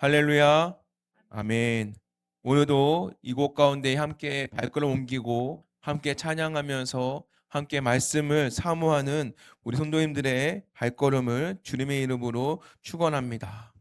할렐루야. 아멘. 오늘도 이곳 가운데 함께 발걸음 옮기고 함께 찬양하면서 함께 말씀을 사모하는 우리 성도님들의 발걸음을 주님의 이름으로 축원합니다.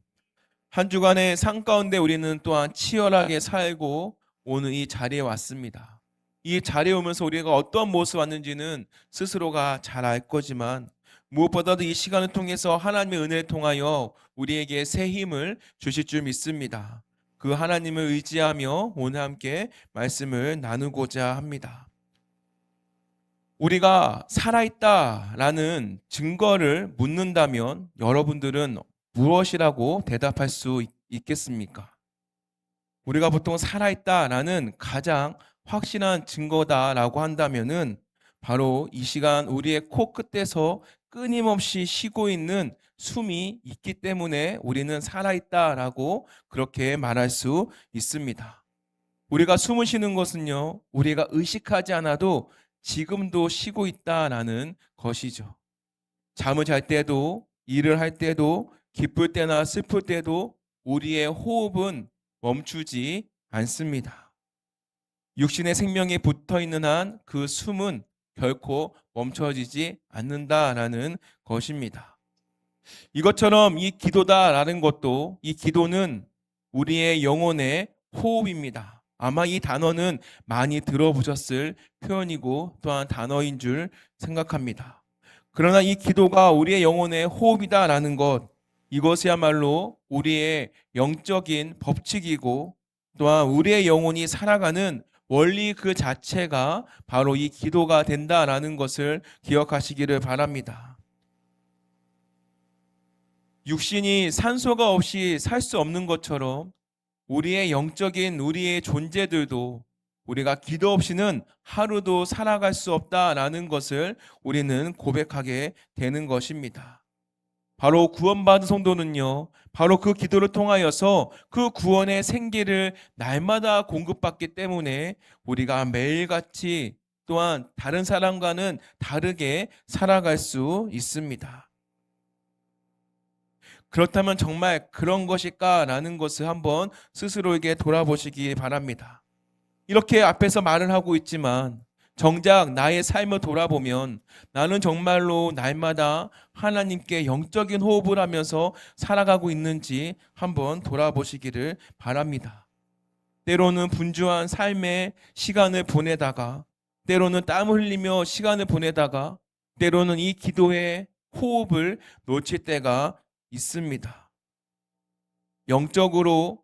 한 주간의 삶 가운데 우리는 또한 치열하게 살고 오늘 이 자리에 왔습니다. 이 자리에 오면서 우리가 어떤 모습 왔는지는 스스로가 잘 알 거지만 무엇보다도 이 시간을 통해서 하나님의 은혜를 통하여 우리에게 새 힘을 주실 줄 믿습니다. 그 하나님을 의지하며 오늘 함께 말씀을 나누고자 합니다. 우리가 살아있다라는 증거를 묻는다면 여러분들은 무엇이라고 대답할 수 있겠습니까? 우리가 보통 살아있다라는 가장 확실한 증거다라고 한다면은 바로 이 시간 우리의 코끝에서 끊임없이 쉬고 있는 숨이 있기 때문에 우리는 살아있다라고 그렇게 말할 수 있습니다. 우리가 숨을 쉬는 것은요, 우리가 의식하지 않아도 지금도 쉬고 있다라는 것이죠. 잠을 잘 때도, 일을 할 때도, 기쁠 때나 슬플 때도 우리의 호흡은 멈추지 않습니다. 육신의 생명이 붙어 있는 한 그 숨은 결코 멈춰지지 않는다라는 것입니다. 이것처럼 이 기도다라는 것도, 이 기도는 우리의 영혼의 호흡입니다. 아마 이 단어는 많이 들어보셨을 표현이고 또한 단어인 줄 생각합니다. 그러나 이 기도가 우리의 영혼의 호흡이다라는 것, 이것이야말로 우리의 영적인 법칙이고 또한 우리의 영혼이 살아가는 원리 그 자체가 바로 이 기도가 된다라는 것을 기억하시기를 바랍니다. 육신이 산소가 없이 살 수 없는 것처럼 우리의 영적인 우리의 존재들도 우리가 기도 없이는 하루도 살아갈 수 없다라는 것을 우리는 고백하게 되는 것입니다. 바로 구원받은 성도는요, 바로 그 기도를 통하여서 그 구원의 생기를 날마다 공급받기 때문에 우리가 매일같이 또한 다른 사람과는 다르게 살아갈 수 있습니다. 그렇다면 정말 그런 것일까라는 것을 한번 스스로에게 돌아보시기 바랍니다. 이렇게 앞에서 말을 하고 있지만 정작 나의 삶을 돌아보면 나는 정말로 날마다 하나님께 영적인 호흡을 하면서 살아가고 있는지 한번 돌아보시기를 바랍니다. 때로는 분주한 삶의 시간을 보내다가, 때로는 땀 흘리며 시간을 보내다가, 때로는 이 기도의 호흡을 놓칠 때가 있습니다. 영적으로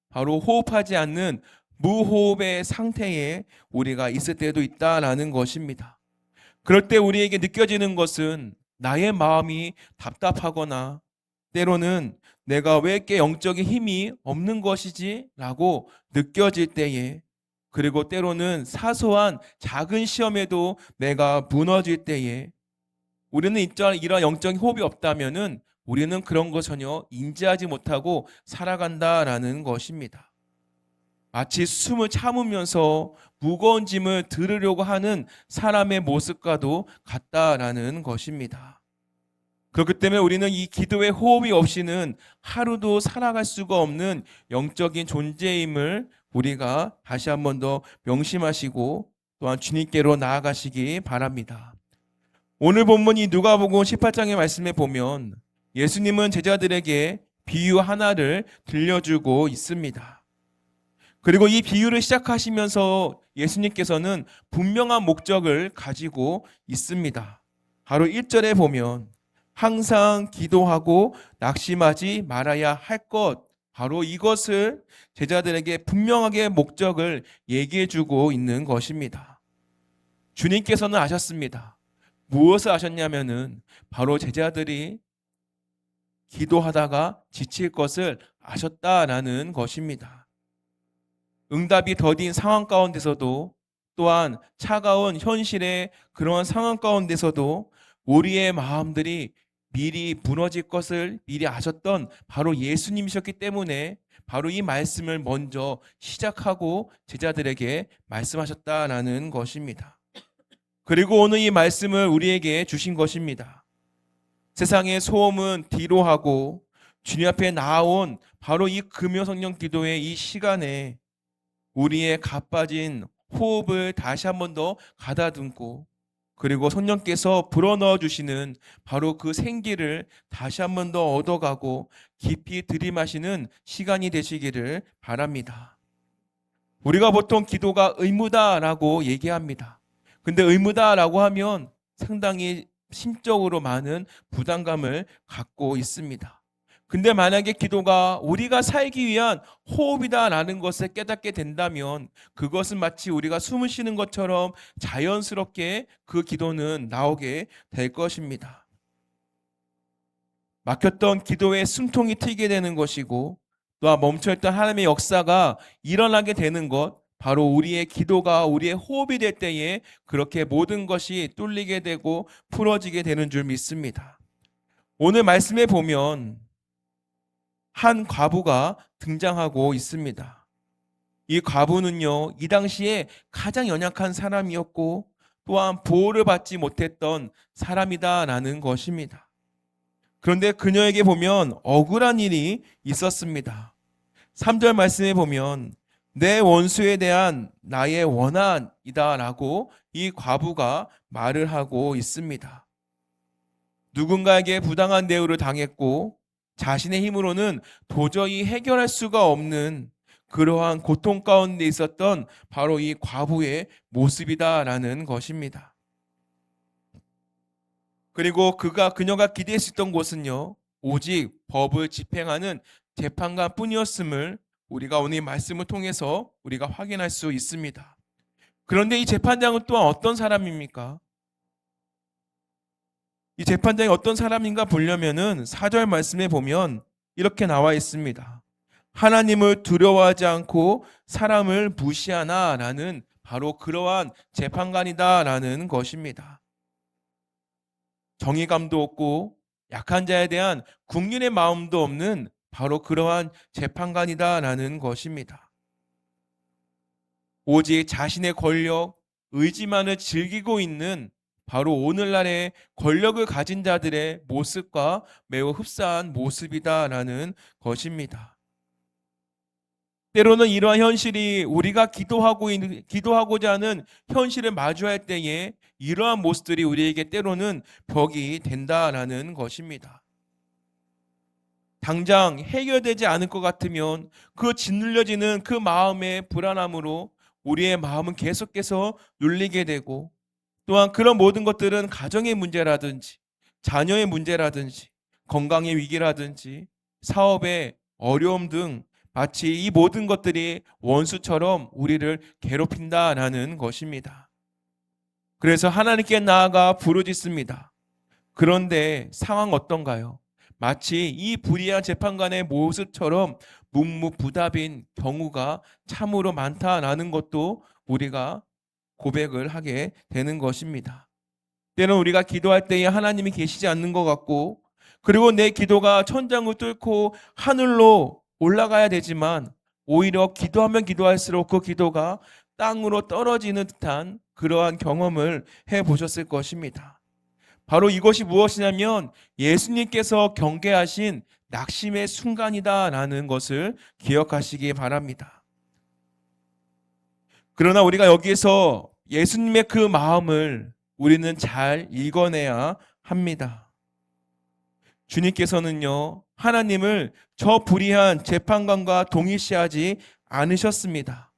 바로 호흡하지 않는 무호흡의 상태에 우리가 있을 때도 있다라는 것입니다. 그럴 때 우리에게 느껴지는 것은 나의 마음이 답답하거나 때로는 내가 왜 이렇게 영적인 힘이 없는 것이지? 라고 느껴질 때에, 그리고 때로는 사소한 작은 시험에도 내가 무너질 때에 우리는 이런 영적인 호흡이 없다면은 우리는 그런 거 전혀 인지하지 못하고 살아간다라는 것입니다. 마치 숨을 참으면서 무거운 짐을 들으려고 하는 사람의 모습과도 같다라는 것입니다. 그렇기 때문에 우리는 이 기도의 호흡이 없이는 하루도 살아갈 수가 없는 영적인 존재임을 우리가 다시 한 번 더 명심하시고 또한 주님께로 나아가시기 바랍니다. 오늘 본문 이 누가복음 18장의 말씀에 보면 예수님은 제자들에게 비유 하나를 들려주고 있습니다. 그리고 이 비유를 시작하시면서 예수님께서는 분명한 목적을 가지고 있습니다. 바로 1절에 보면 항상 기도하고 낙심하지 말아야 할 것, 바로 이것을 제자들에게 분명하게 목적을 얘기해 주고 있는 것입니다. 주님께서는 아셨습니다. 무엇을 아셨냐면은 바로 제자들이 기도하다가 지칠 것을 아셨다라는 것입니다. 응답이 더딘 상황 가운데서도 또한 차가운 현실의 그러한 상황 가운데서도 우리의 마음들이 미리 무너질 것을 미리 아셨던 바로 예수님이셨기 때문에 바로 이 말씀을 먼저 시작하고 제자들에게 말씀하셨다라는 것입니다. 그리고 오늘 이 말씀을 우리에게 주신 것입니다. 세상의 소음은 뒤로 하고 주님 앞에 나아온 바로 이 금요성령 기도의 이 시간에 우리의 가빠진 호흡을 다시 한 번 더 가다듬고, 그리고 성령께서 불어넣어 주시는 바로 그 생기를 다시 한 번 더 얻어가고 깊이 들이마시는 시간이 되시기를 바랍니다. 우리가 보통 기도가 의무다라고 얘기합니다. 근데 의무다라고 하면 상당히 심적으로 많은 부담감을 갖고 있습니다. 근데 만약에 기도가 우리가 살기 위한 호흡이다라는 것을 깨닫게 된다면 그것은 마치 우리가 숨을 쉬는 것처럼 자연스럽게 그 기도는 나오게 될 것입니다. 막혔던 기도의 숨통이 트이게 되는 것이고, 또한 멈춰있던 하나님의 역사가 일어나게 되는 것, 바로 우리의 기도가 우리의 호흡이 될 때에 그렇게 모든 것이 뚫리게 되고 풀어지게 되는 줄 믿습니다. 오늘 말씀에 보면 한 과부가 등장하고 있습니다. 이 과부는요, 이 당시에 가장 연약한 사람이었고 또한 보호를 받지 못했던 사람이다라는 것입니다. 그런데 그녀에게 보면 억울한 일이 있었습니다. 3절 말씀에 보면 내 원수에 대한 나의 원한이다라고 이 과부가 말을 하고 있습니다. 누군가에게 부당한 대우를 당했고 자신의 힘으로는 도저히 해결할 수가 없는 그러한 고통 가운데 있었던 바로 이 과부의 모습이다라는 것입니다. 그리고 그녀가 기대했었던 곳은요, 오직 법을 집행하는 재판관 뿐이었음을 우리가 오늘 말씀을 통해서 우리가 확인할 수 있습니다. 그런데 이 재판장은 또한 어떤 사람입니까? 이 재판장이 어떤 사람인가 보려면은 4절 말씀에 보면 이렇게 나와 있습니다. 하나님을 두려워하지 않고 사람을 무시하나라는 바로 그러한 재판관이다라는 것입니다. 정의감도 없고 약한 자에 대한 국률의 마음도 없는 바로 그러한 재판관이다라는 것입니다. 오직 자신의 권력, 의지만을 즐기고 있는 바로 오늘날의 권력을 가진 자들의 모습과 매우 흡사한 모습이다라는 것입니다. 때로는 이러한 현실이 우리가 기도하고자 하는 현실을 마주할 때에 이러한 모습들이 우리에게 때로는 벽이 된다라는 것입니다. 당장 해결되지 않을 것 같으면 그 짓눌려지는 그 마음의 불안함으로 우리의 마음은 계속해서 눌리게 되고, 또한 그런 모든 것들은 가정의 문제라든지 자녀의 문제라든지 건강의 위기라든지 사업의 어려움 등 마치 이 모든 것들이 원수처럼 우리를 괴롭힌다라는 것입니다. 그래서 하나님께 나아가 부르짖습니다. 그런데 상황 어떤가요? 마치 이 불의한 재판관의 모습처럼 묵묵부답인 경우가 참으로 많다라는 것도 우리가 고백을 하게 되는 것입니다. 때는 우리가 기도할 때에 하나님이 계시지 않는 것 같고, 그리고 내 기도가 천장을 뚫고 하늘로 올라가야 되지만 오히려 기도하면 기도할수록 그 기도가 땅으로 떨어지는 듯한 그러한 경험을 해보셨을 것입니다. 바로 이것이 무엇이냐면 예수님께서 경계하신 낙심의 순간이다라는 것을 기억하시기 바랍니다. 그러나 우리가 여기에서 예수님의 그 마음을 우리는 잘 읽어내야 합니다. 주님께서는요, 하나님을 저 불의한 재판관과 동일시하지 않으셨습니다.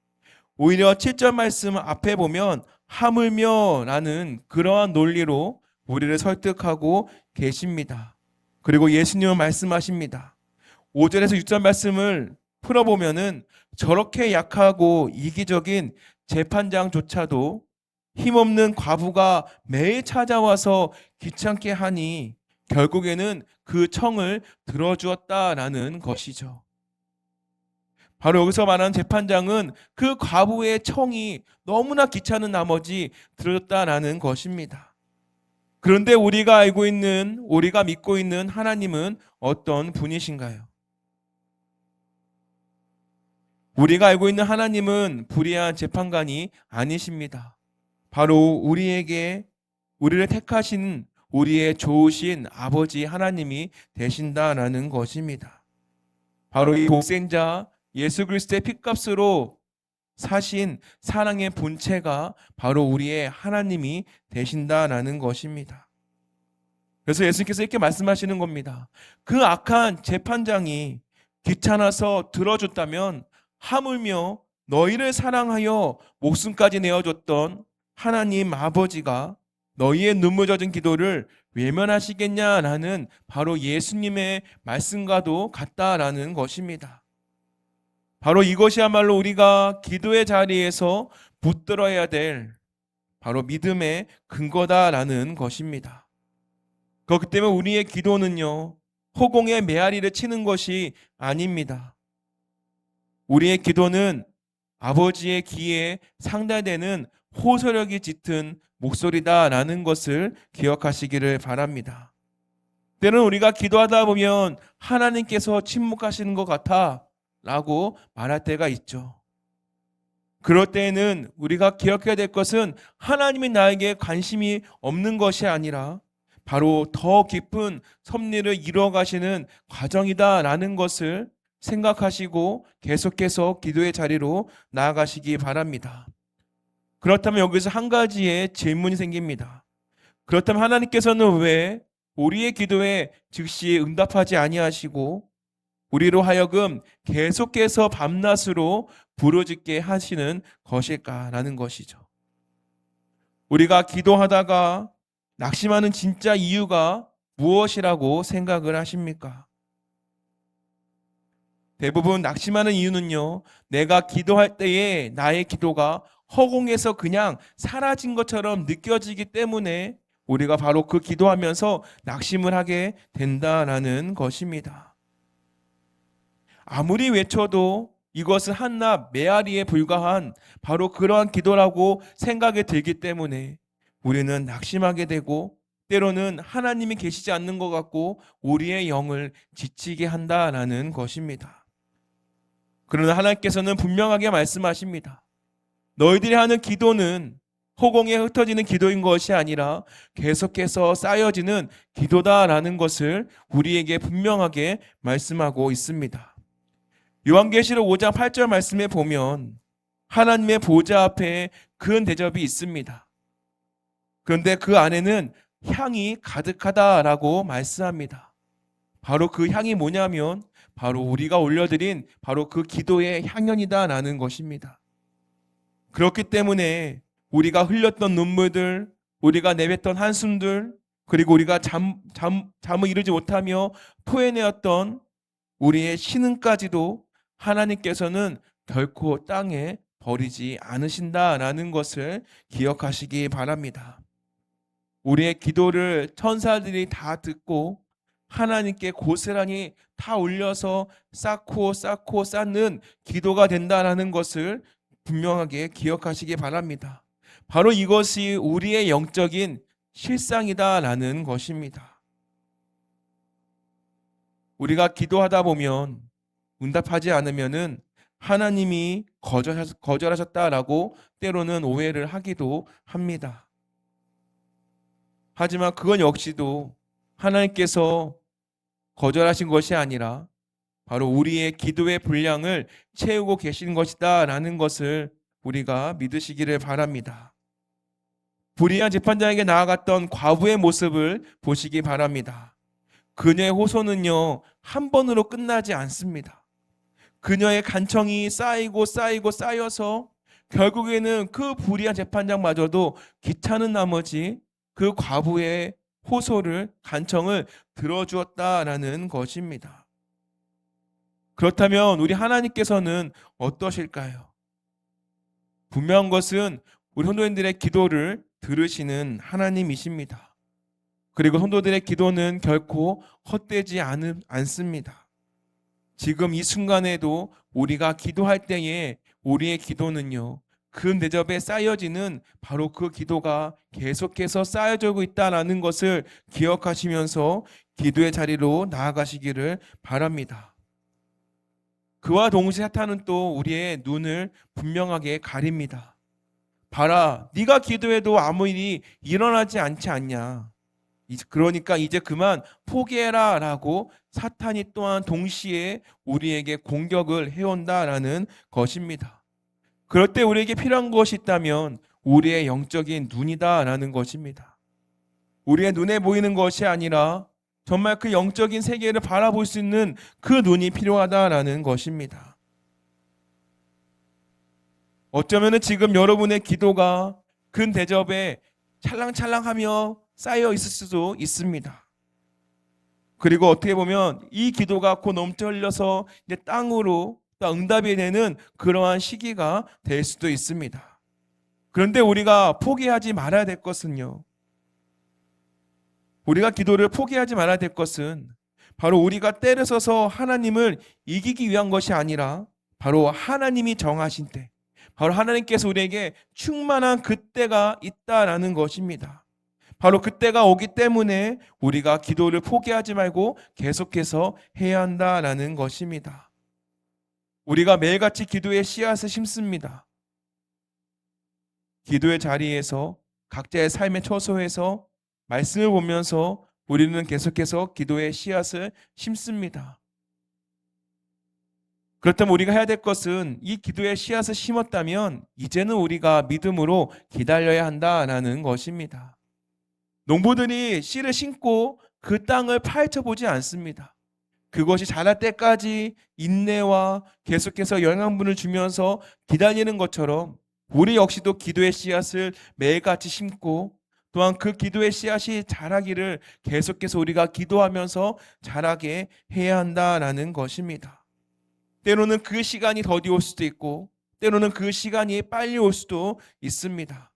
오히려 7절 말씀 앞에 보면 하물며 라는 그러한 논리로 우리를 설득하고 계십니다. 그리고 예수님은 말씀하십니다. 5절에서 6절 말씀을 풀어보면은 저렇게 약하고 이기적인 재판장조차도 힘없는 과부가 매일 찾아와서 귀찮게 하니 결국에는 그 청을 들어주었다라는 것이죠. 바로 여기서 말하는 재판장은 그 과부의 청이 너무나 귀찮은 나머지 들어줬다라는 것입니다. 그런데 우리가 믿고 있는 하나님은 어떤 분이신가요? 우리가 알고 있는 하나님은 불의한 재판관이 아니십니다. 바로 우리를 택하신 우리의 좋으신 아버지 하나님이 되신다라는 것입니다. 바로 이 독생자 예수 그리스도의 피값으로 사신 사랑의 본체가 바로 우리의 하나님이 되신다라는 것입니다. 그래서 예수님께서 이렇게 말씀하시는 겁니다. 그 악한 재판장이 귀찮아서 들어줬다면 하물며 너희를 사랑하여 목숨까지 내어줬던 하나님 아버지가 너희의 눈물 젖은 기도를 외면하시겠냐라는 바로 예수님의 말씀과도 같다라는 것입니다. 바로 이것이야말로 우리가 기도의 자리에서 붙들어야 될 바로 믿음의 근거다라는 것입니다. 그렇기 때문에 우리의 기도는요, 허공에 메아리를 치는 것이 아닙니다. 우리의 기도는 아버지의 귀에 상달되는 호소력이 짙은 목소리다라는 것을 기억하시기를 바랍니다. 때로는 우리가 기도하다 보면 하나님께서 침묵하시는 것 같아 라고 말할 때가 있죠. 그럴 때에는 우리가 기억해야 될 것은 하나님이 나에게 관심이 없는 것이 아니라 바로 더 깊은 섭리를 이루어가시는 과정이다라는 것을 생각하시고 계속해서 기도의 자리로 나아가시기 바랍니다. 그렇다면 여기서 한 가지의 질문이 생깁니다. 그렇다면 하나님께서는 왜 우리의 기도에 즉시 응답하지 아니하시고 우리로 하여금 계속해서 밤낮으로 부르짖게 하시는 것일까라는 것이죠. 우리가 기도하다가 낙심하는 진짜 이유가 무엇이라고 생각을 하십니까? 대부분 낙심하는 이유는요, 내가 기도할 때에 나의 기도가 허공에서 그냥 사라진 것처럼 느껴지기 때문에 우리가 바로 그 기도하면서 낙심을 하게 된다라는 것입니다. 아무리 외쳐도 이것은 한낱 메아리에 불과한 바로 그러한 기도라고 생각이 들기 때문에 우리는 낙심하게 되고 때로는 하나님이 계시지 않는 것 같고 우리의 영을 지치게 한다라는 것입니다. 그러나 하나님께서는 분명하게 말씀하십니다. 너희들이 하는 기도는 허공에 흩어지는 기도인 것이 아니라 계속해서 쌓여지는 기도다라는 것을 우리에게 분명하게 말씀하고 있습니다. 요한계시록 5장 8절 말씀에 보면 하나님의 보좌 앞에 큰 대접이 있습니다. 그런데 그 안에는 향이 가득하다라고 말씀합니다. 바로 그 향이 뭐냐면 바로 우리가 올려드린 바로 그 기도의 향연이다라는 것입니다. 그렇기 때문에 우리가 흘렸던 눈물들, 우리가 내뱉던 한숨들, 그리고 우리가 잠을 이루지 못하며 토해내었던 우리의 신음까지도 하나님께서는 결코 땅에 버리지 않으신다라는 것을 기억하시기 바랍니다. 우리의 기도를 천사들이 다 듣고 하나님께 고스란히 다 올려서 쌓고 쌓는 기도가 된다라는 것을 분명하게 기억하시기 바랍니다. 바로 이것이 우리의 영적인 실상이다라는 것입니다. 우리가 기도하다 보면 응답하지 않으면은 하나님이 거절하셨다라고 때로는 오해를 하기도 합니다. 하지만 그건 역시도 하나님께서 거절하신 것이 아니라 바로 우리의 기도의 분량을 채우고 계신 것이다라는 것을 우리가 믿으시기를 바랍니다. 불의한 재판장에게 나아갔던 과부의 모습을 보시기 바랍니다. 그녀의 호소는요, 한 번으로 끝나지 않습니다. 그녀의 간청이 쌓여서 결국에는 그 불의한 재판장마저도 귀찮은 나머지 그 과부의 호소를, 간청을 들어주었다라는 것입니다. 그렇다면 우리 하나님께서는 어떠실까요? 분명한 것은 우리 성도님들의 기도를 들으시는 하나님이십니다. 그리고 성도들의 기도는 결코 헛되지 않습니다. 지금 이 순간에도 우리가 기도할 때에 우리의 기도는요, 그 대접에 쌓여지는 바로 그 기도가 계속해서 쌓여지고 있다는 것을 기억하시면서 기도의 자리로 나아가시기를 바랍니다. 그와 동시에 사탄은 또 우리의 눈을 분명하게 가립니다. 봐라, 네가 기도해도 아무 일이 일어나지 않지 않냐. 그러니까 이제 그만 포기해라라고 사탄이 또한 동시에 우리에게 공격을 해온다라는 것입니다. 그럴 때 우리에게 필요한 것이 있다면 우리의 영적인 눈이다라는 것입니다. 우리의 눈에 보이는 것이 아니라 정말 그 영적인 세계를 바라볼 수 있는 그 눈이 필요하다라는 것입니다. 어쩌면 지금 여러분의 기도가 근 대접에 찰랑찰랑하며 쌓여 있을 수도 있습니다. 그리고 어떻게 보면 이 기도가 곧 넘쳐 흘려서 이제 땅으로 또 응답이 되는 그러한 시기가 될 수도 있습니다. 그런데 우리가 포기하지 말아야 될 것은요. 우리가 기도를 포기하지 말아야 될 것은 바로 우리가 때를 써서 하나님을 이기기 위한 것이 아니라 바로 하나님이 정하신 때, 바로 하나님께서 우리에게 충만한 그때가 있다라는 것입니다. 바로 그때가 오기 때문에 우리가 기도를 포기하지 말고 계속해서 해야 한다라는 것입니다. 우리가 매일같이 기도의 씨앗을 심습니다. 기도의 자리에서 각자의 삶의 처소에서 말씀을 보면서 우리는 계속해서 기도의 씨앗을 심습니다. 그렇다면 우리가 해야 될 것은 이 기도의 씨앗을 심었다면 이제는 우리가 믿음으로 기다려야 한다라는 것입니다. 농부들이 씨를 심고 그 땅을 파헤쳐 보지 않습니다. 그것이 자랄 때까지 인내와 계속해서 영양분을 주면서 기다리는 것처럼 우리 역시도 기도의 씨앗을 매일같이 심고 또한 그 기도의 씨앗이 자라기를 계속해서 우리가 기도하면서 자라게 해야 한다라는 것입니다. 때로는 그 시간이 더디 올 수도 있고 때로는 그 시간이 빨리 올 수도 있습니다.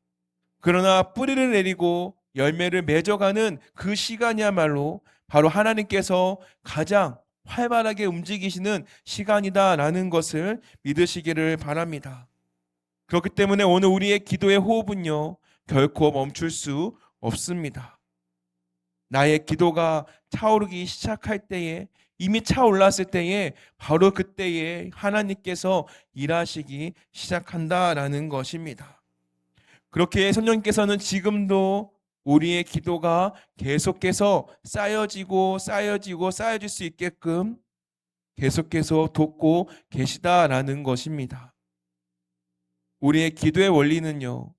그러나 뿌리를 내리고 열매를 맺어가는 그 시간이야말로 바로 하나님께서 가장 활발하게 움직이시는 시간이다라는 것을 믿으시기를 바랍니다. 그렇기 때문에 오늘 우리의 기도의 호흡은요, 결코 멈출 수 없습니다. 나의 기도가 차오르기 시작할 때에, 이미 차올랐을 때에 바로 그때에 하나님께서 일하시기 시작한다라는 것입니다. 그렇게 성령님께서는 지금도 우리의 기도가 계속해서 쌓여질 수 있게끔 계속해서 돕고 계시다라는 것입니다. 우리의 기도의 원리는요,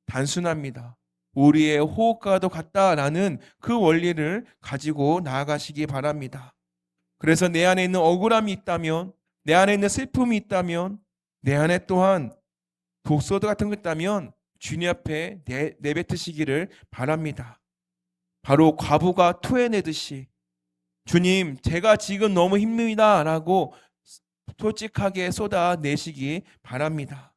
단순합니다. 우리의 호흡과도 같다라는 그 원리를 가지고 나아가시기 바랍니다. 그래서 내 안에 있는 억울함이 있다면, 내 안에 있는 슬픔이 있다면, 내 안에 또한 독소도 같은 거 있다면 주님 앞에 내뱉으시기를 바랍니다. 바로 과부가 토해내듯이 주님, 제가 지금 너무 힘듭니다 라고 솔직하게 쏟아내시기 바랍니다.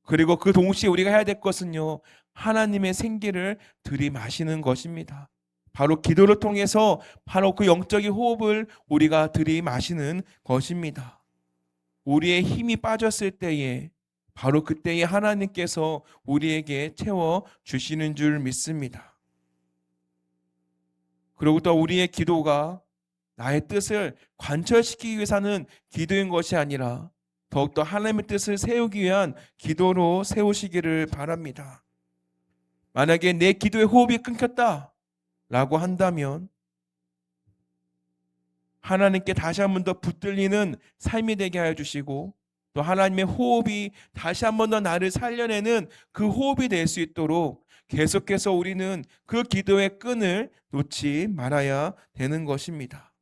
그리고 그 동시에 우리가 해야 될 것은요, 하나님의 생기를 들이마시는 것입니다. 바로 기도를 통해서 바로 그 영적인 호흡을 우리가 들이마시는 것입니다. 우리의 힘이 빠졌을 때에 바로 그때에 하나님께서 우리에게 채워 주시는 줄 믿습니다. 그리고 또 우리의 기도가 나의 뜻을 관철시키기 위해서는 기도인 것이 아니라 더욱더 하나님의 뜻을 세우기 위한 기도로 세우시기를 바랍니다. 만약에 내 기도의 호흡이 끊겼다 라고 한다면 하나님께 다시 한 번 더 붙들리는 삶이 되게 하여 주시고 또 하나님의 호흡이 다시 한 번 더 나를 살려내는 그 호흡이 될 수 있도록 계속해서 우리는 그 기도의 끈을 놓지 말아야 되는 것입니다.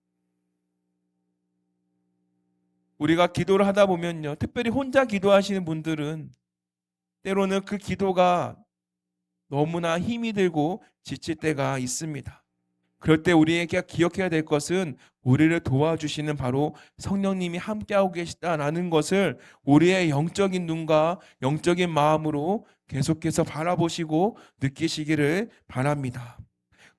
우리가 기도를 하다 보면요, 특별히 혼자 기도하시는 분들은 때로는 그 기도가 너무나 힘이 들고 지칠 때가 있습니다. 그럴 때 우리에게 기억해야 될 것은 우리를 도와주시는 바로 성령님이 함께하고 계시다라는 것을 우리의 영적인 눈과 영적인 마음으로 계속해서 바라보시고 느끼시기를 바랍니다.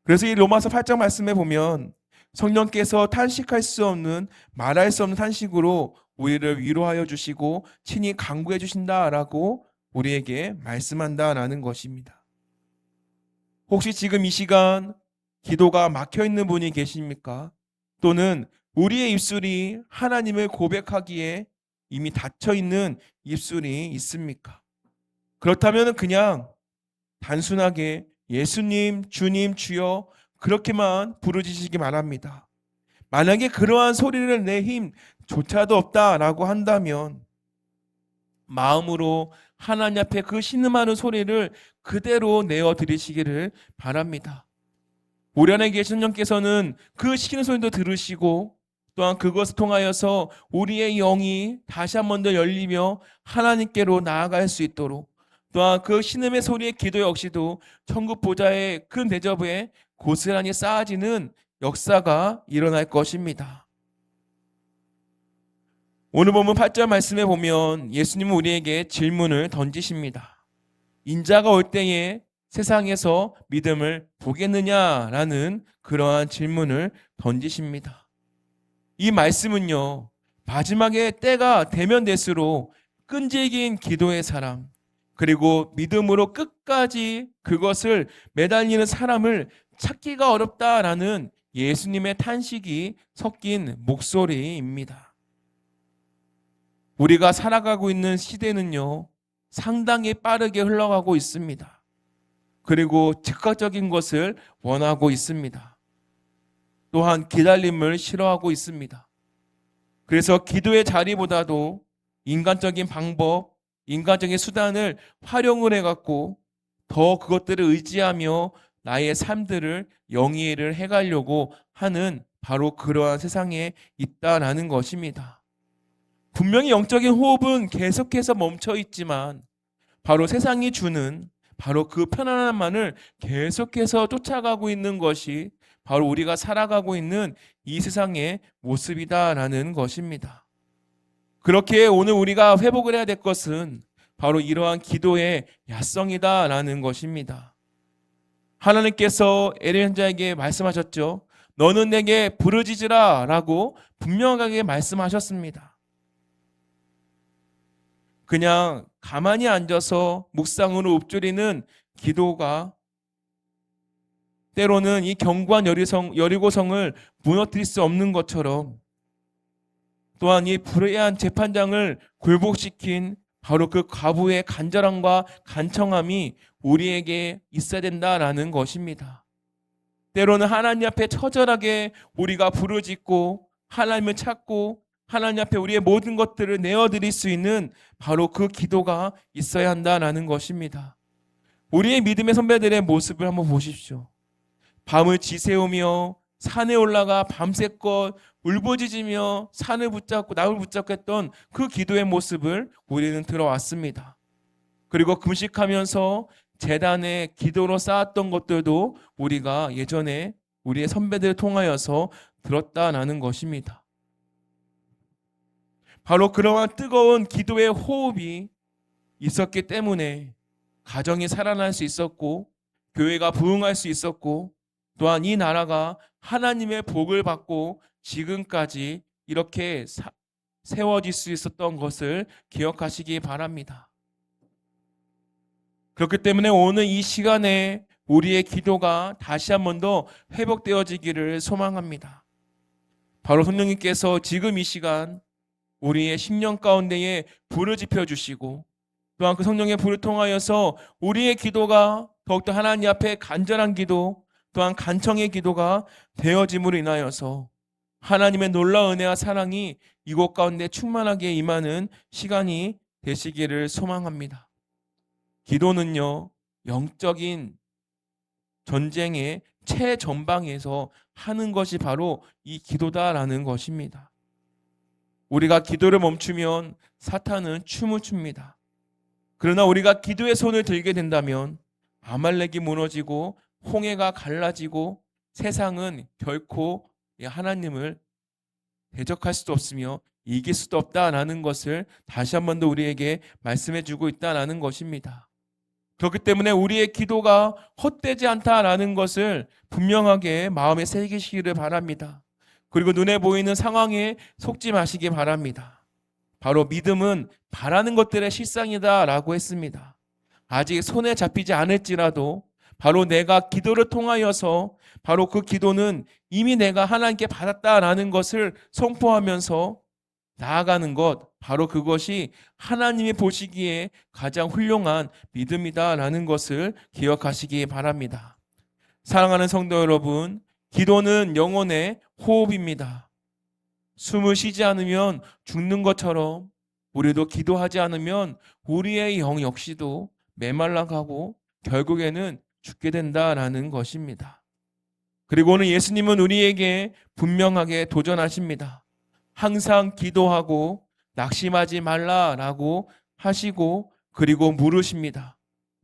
그래서 이 로마서 8장 말씀에 보면 성령께서 탄식할 수 없는, 말할 수 없는 탄식으로 우리를 위로하여 주시고 친히 강구해 주신다라고 우리에게 말씀한다라는 것입니다. 혹시 지금 이 시간 기도가 막혀 있는 분이 계십니까? 또는 우리의 입술이 하나님을 고백하기에 이미 닫혀 있는 입술이 있습니까? 그렇다면 그냥 단순하게 예수님, 주님, 주여 그렇게만 부르짖으시기 바랍니다. 만약에 그러한 소리를 내 힘조차도 없다라고 한다면 마음으로 하나님 앞에 그 신음하는 소리를 그대로 내어 드리시기를 바랍니다. 우리 안에 계신 성령께서는 그 신음 소리도 들으시고 또한 그것을 통하여서 우리의 영이 다시 한 번 더 열리며 하나님께로 나아갈 수 있도록 또한 그 신음의 소리의 기도 역시도 천국 보좌의 큰 대접에 고스란히 쌓아지는 역사가 일어날 것입니다. 오늘 본문 8절 말씀에 보면 예수님은 우리에게 질문을 던지십니다. 인자가 올 때에 세상에서 믿음을 보겠느냐라는 그러한 질문을 던지십니다. 이 말씀은요, 마지막에 때가 되면 될수록 끈질긴 기도의 사람, 그리고 믿음으로 끝까지 그것을 매달리는 사람을 찾기가 어렵다라는 예수님의 탄식이 섞인 목소리입니다. 우리가 살아가고 있는 시대는요, 상당히 빠르게 흘러가고 있습니다. 그리고 즉각적인 것을 원하고 있습니다. 또한 기다림을 싫어하고 있습니다. 그래서 기도의 자리보다도 인간적인 방법, 인간적인 수단을 활용을 해갖고 더 그것들을 의지하며 나의 삶들을 영위를 해가려고 하는 바로 그러한 세상에 있다라는 것입니다. 분명히 영적인 호흡은 계속해서 멈춰 있지만 바로 세상이 주는 바로 그 편안함만을 계속해서 쫓아가고 있는 것이 바로 우리가 살아가고 있는 이 세상의 모습이다라는 것입니다. 그렇게 오늘 우리가 회복을 해야 될 것은 바로 이러한 기도의 야성이다라는 것입니다. 하나님께서 엘리야에게 말씀하셨죠. 너는 내게 부르짖으라 라고 분명하게 말씀하셨습니다. 그냥 가만히 앉아서 묵상으로 읊조리는 기도가 때로는 이 견고한 여리고성을 무너뜨릴 수 없는 것처럼 또한 이 불의한 재판장을 굴복시킨 바로 그 과부의 간절함과 간청함이 우리에게 있어야 된다라는 것입니다. 때로는 하나님 앞에 처절하게 우리가 부르짖고 하나님을 찾고 하나님 앞에 우리의 모든 것들을 내어드릴 수 있는 바로 그 기도가 있어야 한다라는 것입니다. 우리의 믿음의 선배들의 모습을 한번 보십시오. 밤을 지새우며 산에 올라가 밤새껏 울부짖으며 산을 붙잡고 나무를 붙잡고 했던 그 기도의 모습을 우리는 들어왔습니다. 그리고 금식하면서 제단에 기도로 쌓았던 것들도 우리가 예전에 우리의 선배들을 통하여서 들었다라는 것입니다. 바로 그러한 뜨거운 기도의 호흡이 있었기 때문에 가정이 살아날 수 있었고 교회가 부흥할 수 있었고 또한 이 나라가 하나님의 복을 받고 지금까지 이렇게 세워질 수 있었던 것을 기억하시기 바랍니다. 그렇기 때문에 오늘 이 시간에 우리의 기도가 다시 한 번 더 회복되어지기를 소망합니다. 바로 성령님께서 지금 이 시간 우리의 심령 가운데에 불을 지펴주시고 또한 그 성령의 불을 통하여서 우리의 기도가 더욱더 하나님 앞에 간절한 기도 또한 간청의 기도가 되어짐으로 인하여서 하나님의 놀라운 은혜와 사랑이 이곳 가운데 충만하게 임하는 시간이 되시기를 소망합니다. 기도는요, 영적인 전쟁의 최전방에서 하는 것이 바로 이 기도다라는 것입니다. 우리가 기도를 멈추면 사탄은 춤을 춥니다. 그러나 우리가 기도의 손을 들게 된다면 아말렉이 무너지고 홍해가 갈라지고 세상은 결코 하나님을 대적할 수도 없으며 이길 수도 없다라는 것을 다시 한 번 더 우리에게 말씀해 주고 있다라는 것입니다. 그렇기 때문에 우리의 기도가 헛되지 않다라는 것을 분명하게 마음에 새기시기를 바랍니다. 그리고 눈에 보이는 상황에 속지 마시기 바랍니다. 바로 믿음은 바라는 것들의 실상이다라고 했습니다. 아직 손에 잡히지 않을지라도 바로 내가 기도를 통하여서 바로 그 기도는 이미 내가 하나님께 받았다라는 것을 선포하면서 나아가는 것, 바로 그것이 하나님이 보시기에 가장 훌륭한 믿음이다라는 것을 기억하시기 바랍니다. 사랑하는 성도 여러분, 기도는 영혼의 호흡입니다. 숨을 쉬지 않으면 죽는 것처럼 우리도 기도하지 않으면 우리의 영 역시도 메말라가고 결국에는 죽게 된다라는 것입니다. 그리고 오늘 예수님은 우리에게 분명하게 도전하십니다. 항상 기도하고 낙심하지 말라라고 하시고 그리고 물으십니다.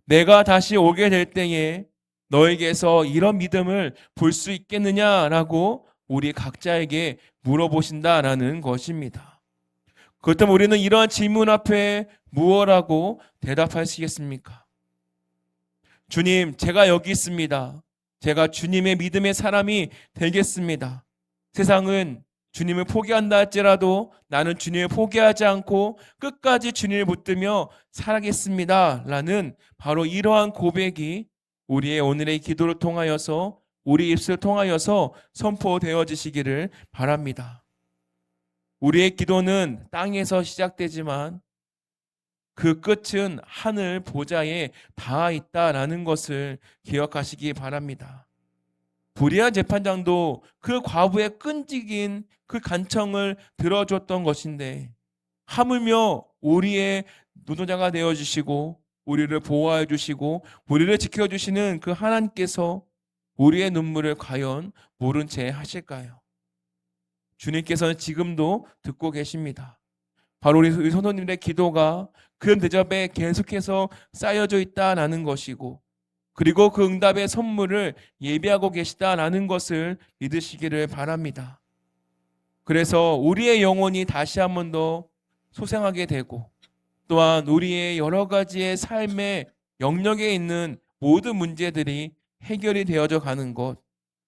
내가 다시 오게 될 때에 너에게서 이런 믿음을 볼 수 있겠느냐라고 우리 각자에게 물어보신다라는 것입니다. 그렇다면 우리는 이러한 질문 앞에 무엇라고 대답하시겠습니까? 주님, 제가 여기 있습니다. 제가 주님의 믿음의 사람이 되겠습니다. 세상은 주님을 포기한다 할지라도 나는 주님을 포기하지 않고 끝까지 주님을 붙들며 살아겠습니다. 라는 바로 이러한 고백이 우리의 오늘의 기도를 통하여서 우리 입술을 통하여서 선포되어지시기를 바랍니다. 우리의 기도는 땅에서 시작되지만 그 끝은 하늘 보좌에 닿아 있다라는 것을 기억하시기 바랍니다. 불의한 재판장도 그 과부의 끈질긴 그 간청을 들어줬던 것인데 하물며 우리의 노동자가 되어주시고 우리를 보호해 주시고 우리를 지켜주시는 그 하나님께서 우리의 눈물을 과연 모른 채 하실까요? 주님께서는 지금도 듣고 계십니다. 바로 우리 성도님들의 기도가 그 대접에 계속해서 쌓여져 있다라는 것이고 그리고 그 응답의 선물을 예비하고 계시다라는 것을 믿으시기를 바랍니다. 그래서 우리의 영혼이 다시 한 번 더 소생하게 되고 또한 우리의 여러 가지의 삶의 영역에 있는 모든 문제들이 해결이 되어져 가는 것,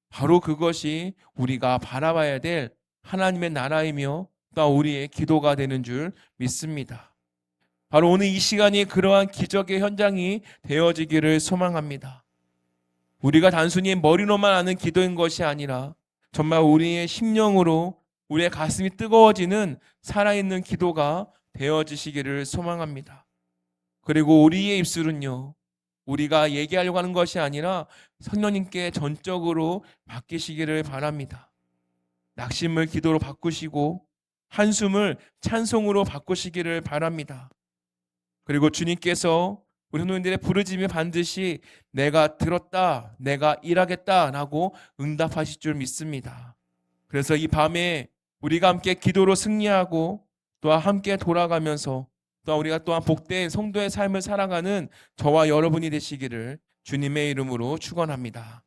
바로 그것이 우리가 바라봐야 될 하나님의 나라이며 또 우리의 기도가 되는 줄 믿습니다. 바로 오늘 이 시간이 그러한 기적의 현장이 되어지기를 소망합니다. 우리가 단순히 머리로만 하는 기도인 것이 아니라 정말 우리의 심령으로 우리의 가슴이 뜨거워지는 살아있는 기도가 되어지시기를 소망합니다. 그리고 우리의 입술은요, 우리가 얘기하려고 하는 것이 아니라 성령님께 전적으로 맡기시기를 바랍니다. 낙심을 기도로 바꾸시고 한숨을 찬송으로 바꾸시기를 바랍니다. 그리고 주님께서 우리 성도님들의 부르짖음에 반드시 내가 들었다, 내가 일하겠다라고 응답하실 줄 믿습니다. 그래서 이 밤에 우리가 함께 기도로 승리하고 또한 함께 돌아가면서 또한 우리가 또한 복된 성도의 삶을 살아가는 저와 여러분이 되시기를 주님의 이름으로 축원합니다.